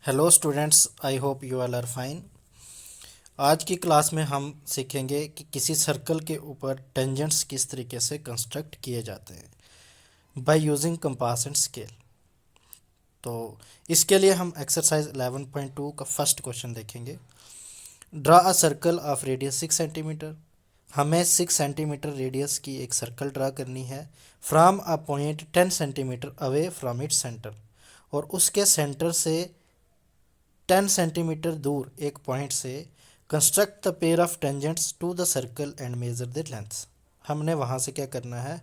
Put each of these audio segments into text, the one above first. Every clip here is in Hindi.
Hello students, I hope you all are fine. आज की क्लास में हम सीखेंगे कि किसी सर्कल के ऊपर टेंजेंट्स किस तरीके से कंस्ट्रक्ट किए जाते हैं by using compass and scale. तो इसके लिए हम एक्सरसाइज 11.2 का फर्स्ट क्वेश्चन देखेंगे। Draw a circle of radius 6 centimetre. हमें 6 सेंटीमीटर रेडियस की एक सर्कल ड्रा करनी है from a point 10 centimetre away from its centre, और उसके सेंटर से 10 सेंटीमीटर दूर एक पॉइंट से construct the pair of tangents to the circle and measure the length. हमने वहाँ से क्या करना है,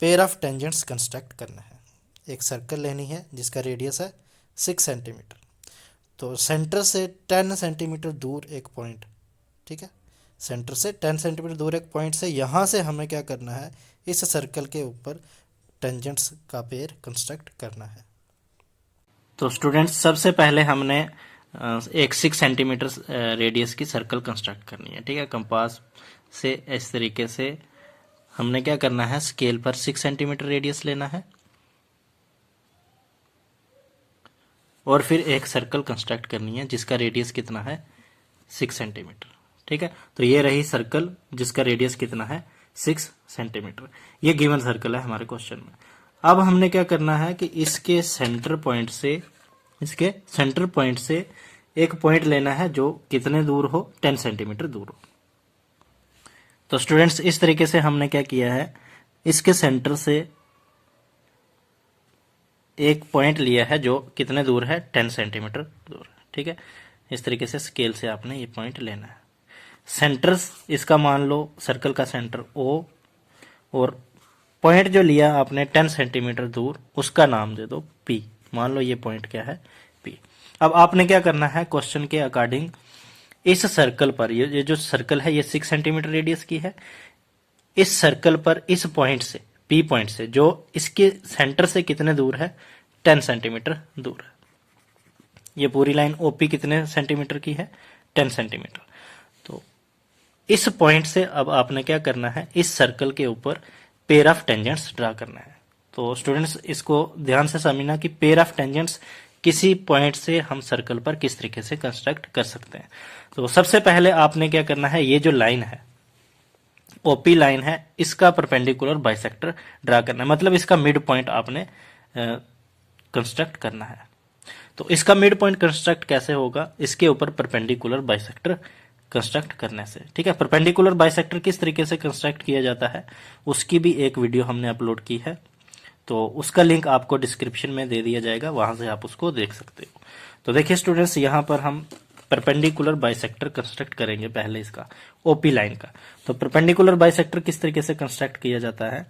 पेयर ऑफ टेंजेंट्स कंस्ट्रक्ट करना है। एक सर्कल लेनी है जिसका रेडियस है 6 सेंटीमीटर। तो सेंटर से 10 सेंटीमीटर दूर एक पॉइंट, ठीक है, सेंटर से 10 सेंटीमीटर दूर एक पॉइंट से यहाँ से हमें क्या करना है, इस सर्कल के ऊपर टेंजेंट्स का पेयर कंस्ट्रक्ट करना है। तो स्टूडेंट्स, सबसे पहले हमने एक 6 सेंटीमीटर रेडियस की सर्कल कंस्ट्रक्ट करनी है, ठीक है। कंपास से इस तरीके से हमने क्या करना है, स्केल पर 6 सेंटीमीटर रेडियस लेना है और फिर एक सर्कल कंस्ट्रक्ट करनी है जिसका रेडियस कितना है, 6 सेंटीमीटर, ठीक है। तो ये रही सर्कल जिसका रेडियस कितना है, 6 सेंटीमीटर। ये गिवन सर्कल है हमारे क्वेश्चन में। अब हमने क्या करना है कि इसके सेंटर पॉइंट से एक पॉइंट लेना है जो कितने दूर हो, 10 सेंटीमीटर दूर हो। तो स्टूडेंट्स, इस तरीके से हमने क्या किया है, इसके सेंटर से एक पॉइंट लिया है जो कितने दूर है, 10 सेंटीमीटर दूर है, ठीक है। इस तरीके से स्केल से आपने ये पॉइंट लेना है। सेंटर इसका मान लो सर्कल का सेंटर O, और पॉइंट जो लिया आपने 10 सेंटीमीटर दूर उसका नाम दे दो P। मान लो ये पॉइंट क्या है, P। अब आपने क्या करना है, क्वेश्चन के अकॉर्डिंग इस सर्कल पर, ये जो सर्कल है ये 6 सेंटीमीटर रेडियस की है, इस सर्कल पर इस पॉइंट से, P पॉइंट से, जो इसके सेंटर से कितने दूर है, 10 सेंटीमीटर दूर है। ये पूरी लाइन OP कितने सेंटीमीटर की है, 10 सेंटीमीटर। तो इस पॉइंट से अब आपने क्या करना है, इस सर्कल के ऊपर पेयर ऑफ टेंजेंट्स ड्रा करना है। तो स्टूडेंट्स, इसको ध्यान से समझना कि पेयर ऑफ टेंजेंट्स किसी पॉइंट से हम सर्कल पर किस तरीके से कंस्ट्रक्ट कर सकते हैं। तो सबसे पहले आपने क्या करना है, ये जो लाइन है, OP लाइन है, इसका परपेंडिकुलर बाइसेक्टर ड्रा करना है, मतलब इसका मिड पॉइंट आपने कंस्ट्रक्ट करना है। तो इसका मिड पॉइंट कंस्ट्रक्ट कैसे होगा, इसके ऊपर परपेंडिकुलर बाइसेक्टर कंस्ट्रक्ट करने से, ठीक है। परपेंडिकुलर बाइसेक्टर किस तरीके से कंस्ट्रक्ट किया जाता है, उसकी भी एक वीडियो हमने अपलोड की है, तो उसका लिंक आपको डिस्क्रिप्शन में दे दिया जाएगा, वहां से आप उसको देख सकते हो। तो देखिए स्टूडेंट्स, यहाँ पर हम परपेंडिकुलर बाइसेक्टर कंस्ट्रक्ट करेंगे पहले इसका, OP लाइन का। तो परपेंडिकुलर बाइसेक्टर किस तरीके से कंस्ट्रक्ट किया जाता है,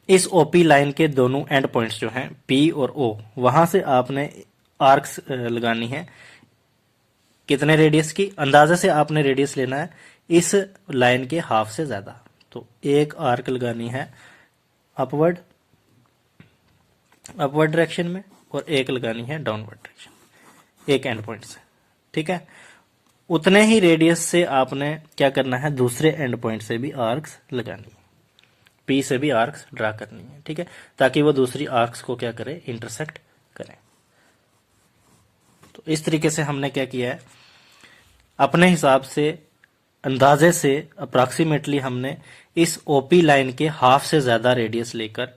इस OP लाइन के दोनों एंड पॉइंट्स जो हैं P और O, वहां से आपने आर्क्स लगानी है। कितने रेडियस की, अंदाजे से आपने रेडियस लेना है इस लाइन के हाफ से ज्यादा। तो एक आर्क लगानी है अपवर्ड डायरेक्शन में, और एक लगानी है डाउनवर्ड डायरेक्शन, एक एंड पॉइंट से, ठीक है। उतने ही रेडियस से आपने क्या करना है, दूसरे एंड पॉइंट से भी आर्क्स लगानी है, P से भी आर्क्स ड्रा करनी है, ठीक है, ताकि वो दूसरी आर्क्स को क्या करे, इंटरसेक्ट करें। तो इस तरीके से हमने क्या किया है, अपने हिसाब से, अंदाजे से, अप्रॉक्सीमेटली हमने इस OP लाइन के हाफ से ज्यादा रेडियस लेकर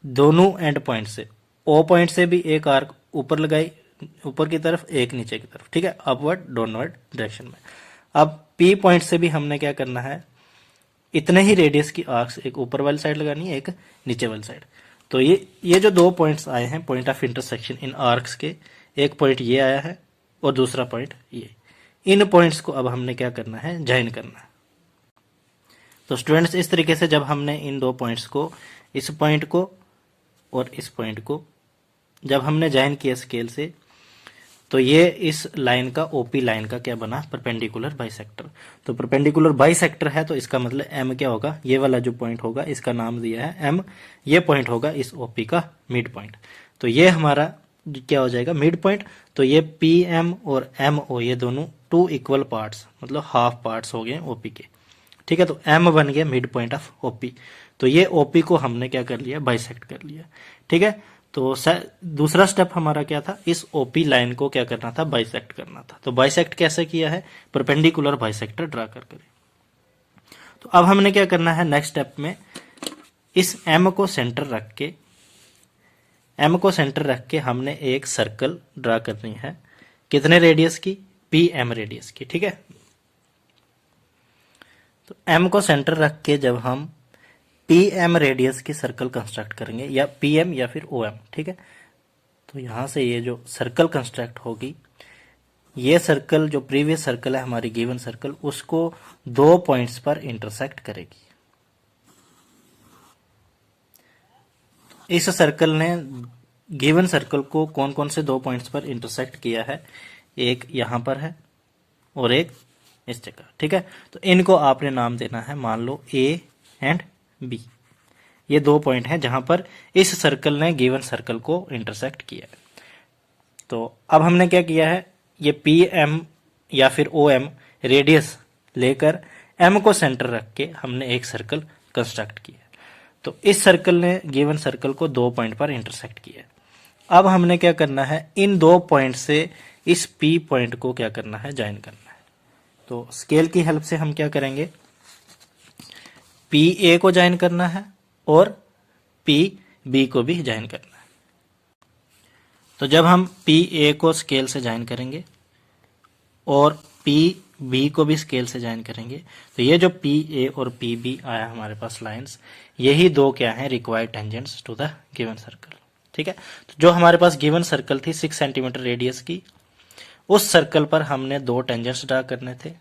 दोनों एंड पॉइंट से, O पॉइंट से भी एक आर्क ऊपर लगाई, ऊपर की तरफ, एक नीचे की तरफ, ठीक है, अपवर्ड डाउनवर्ड डायरेक्शन में। अब P पॉइंट से भी हमने क्या करना है, इतने ही रेडियस की आर्क्स एक ऊपर वाली साइड लगानी है, एक नीचे वाली साइड। तो ये जो दो पॉइंट्स आए हैं, point of intersection in arcs के, एक पॉइंट ये आया है और दूसरा पॉइंट ये, इन पॉइंट्स को अब हमने क्या करना है, ज्वाइन करना है। तो स्टूडेंट्स, इस तरीके से जब हमने इन दो पॉइंट्स को, इस पॉइंट को और इस पॉइंट को जब हमने ज्वाइन किया स्केल से, तो ये इस लाइन का, OP लाइन का क्या बना, परपेंडिकुलर बाइसेक्टर। तो परपेंडिकुलर बाइसेक्टर है तो इसका मतलब M क्या होगा, ये वाला जो पॉइंट होगा इसका नाम दिया है M, ये पॉइंट होगा इस OP का मिड पॉइंट। तो ये हमारा क्या हो जाएगा, मिड पॉइंट। तो ये PM और MO, ये दोनों टू इक्वल पार्ट्स, मतलब हाफ पार्ट्स हो गए OP के, ठीक है। तो M बन गया मिड पॉइंट ऑफ OP। तो ये OP को हमने क्या कर लिया, बाइसेक्ट कर लिया, ठीक है। तो दूसरा स्टेप हमारा क्या था, इस ओपी लाइन को क्या करना था, बाइसेक्ट करना था। तो बाइसेक्ट कैसे किया है, परपेंडिकुलर बाइसेक्टर ड्रा करके। तो अब हमने क्या करना है नेक्स्ट स्टेप में, इस एम को सेंटर रख के हमने एक सर्कल ड्रा करनी है, कितने रेडियस की, पी एम रेडियस की, ठीक है। तो एम को सेंटर रख के जब हम पी एम रेडियस की सर्कल कंस्ट्रक्ट करेंगे, या पी एम या फिर ओ एम, ठीक है। तो यहां से ये जो सर्कल कंस्ट्रक्ट होगी, ये सर्कल जो प्रीवियस सर्कल है हमारी गिवन सर्कल, उसको 2 पॉइंट्स पर इंटरसेक्ट करेगी। इस सर्कल ने गिवन सर्कल को कौन कौन से 2 पॉइंट्स पर इंटरसेक्ट किया है, एक यहां पर है और एक इस जगह, ठीक है। तो इनको आपने नाम देना है, मान लो ए एंड बी। ये 2 पॉइंट हैं जहां पर इस सर्कल ने गिवन सर्कल को इंटरसेक्ट किया है। तो अब हमने क्या किया है, ये पी एम या फिर ओ एम रेडियस लेकर एम को सेंटर रख के हमने एक सर्कल कंस्ट्रक्ट किया। तो इस सर्कल ने गिवन सर्कल को 2 पॉइंट पर इंटरसेक्ट किया। अब हमने क्या करना है, इन 2 पॉइंट से इस पी पॉइंट को क्या करना है, ज्वाइन करना है। तो स्केल की हेल्प से हम क्या करेंगे, पी ए को ज्वाइन करना है और पी बी को भी ज्वाइन करना है। तो जब हम पी ए को स्केल से ज्वाइन करेंगे और पी बी को भी स्केल से ज्वाइन करेंगे, तो ये जो पी ए और पी बी आया हमारे पास लाइंस, यही 2 क्या हैं, required tangents to the given circle, ठीक है। तो जो हमारे पास गिवन सर्कल थी 6 सेंटीमीटर रेडियस की, उस सर्कल पर हमने 2 टेंजेंट्स ड्रा करने थे।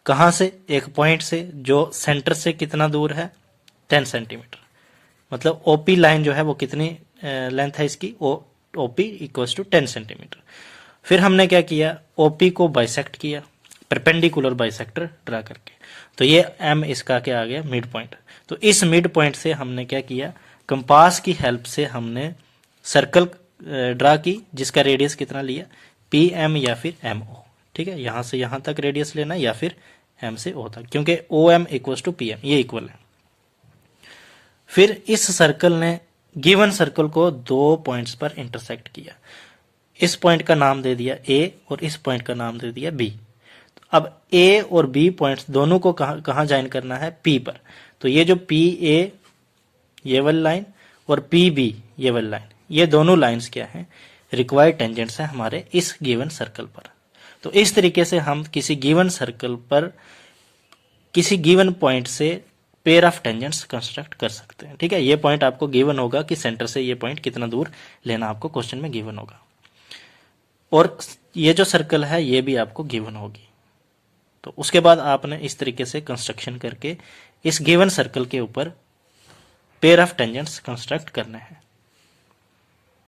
कहां से, एक पॉइंट से जो सेंटर से कितना दूर है, 10 सेंटीमीटर। मतलब ओपी लाइन जो है वो कितनी लेंथ है इसकी, ओपी इक्वल्स टू 10 सेंटीमीटर। फिर हमने क्या किया, ओपी को बाइसेक्ट किया, परपेंडिकुलर बाइसेक्टर ड्रा करके। तो ये एम इसका क्या आ गया, मिड पॉइंट। तो इस मिड पॉइंट से हमने क्या किया, कंपास की हेल्प से हमने सर्कल ड्रा की, जिसका रेडियस कितना लिया, पी एम या फिर एम ओ, ठीक है। यहां से यहां तक रेडियस लेना या फिर एम से ओ तक, क्योंकि O M equals to P M, ये इक्वल है। फिर इस सर्कल ने गिवन सर्कल को 2 पॉइंट्स पर इंटरसेक्ट किया। इस पॉइंट का नाम दे दिया ए और इस पॉइंट का नाम दे दिया बी। अब ए और बी पॉइंट्स दोनों को कहां ज्वाइन करना है, पी पर। तो ये जो पी ए ये वाली लाइन और पी बी ये वाली लाइन, ये दोनों लाइंस क्या हैं, रिक्वायर्ड टेंजेंट्स हैं हमारे इस गिवन सर्कल पर। तो इस तरीके से हम किसी गिवन सर्कल पर किसी गिवन पॉइंट से पेयर ऑफ टेंजेंट्स कंस्ट्रक्ट कर सकते हैं, ठीक है। ये पॉइंट आपको गिवन होगा कि सेंटर से ये पॉइंट कितना दूर लेना आपको क्वेश्चन में गिवन होगा, और ये जो सर्कल है ये भी आपको गिवन होगी। तो उसके बाद आपने इस तरीके से कंस्ट्रक्शन करके इस गिवन सर्कल के ऊपर पेयर ऑफ टेंजेंट्स कंस्ट्रक्ट करने हैं।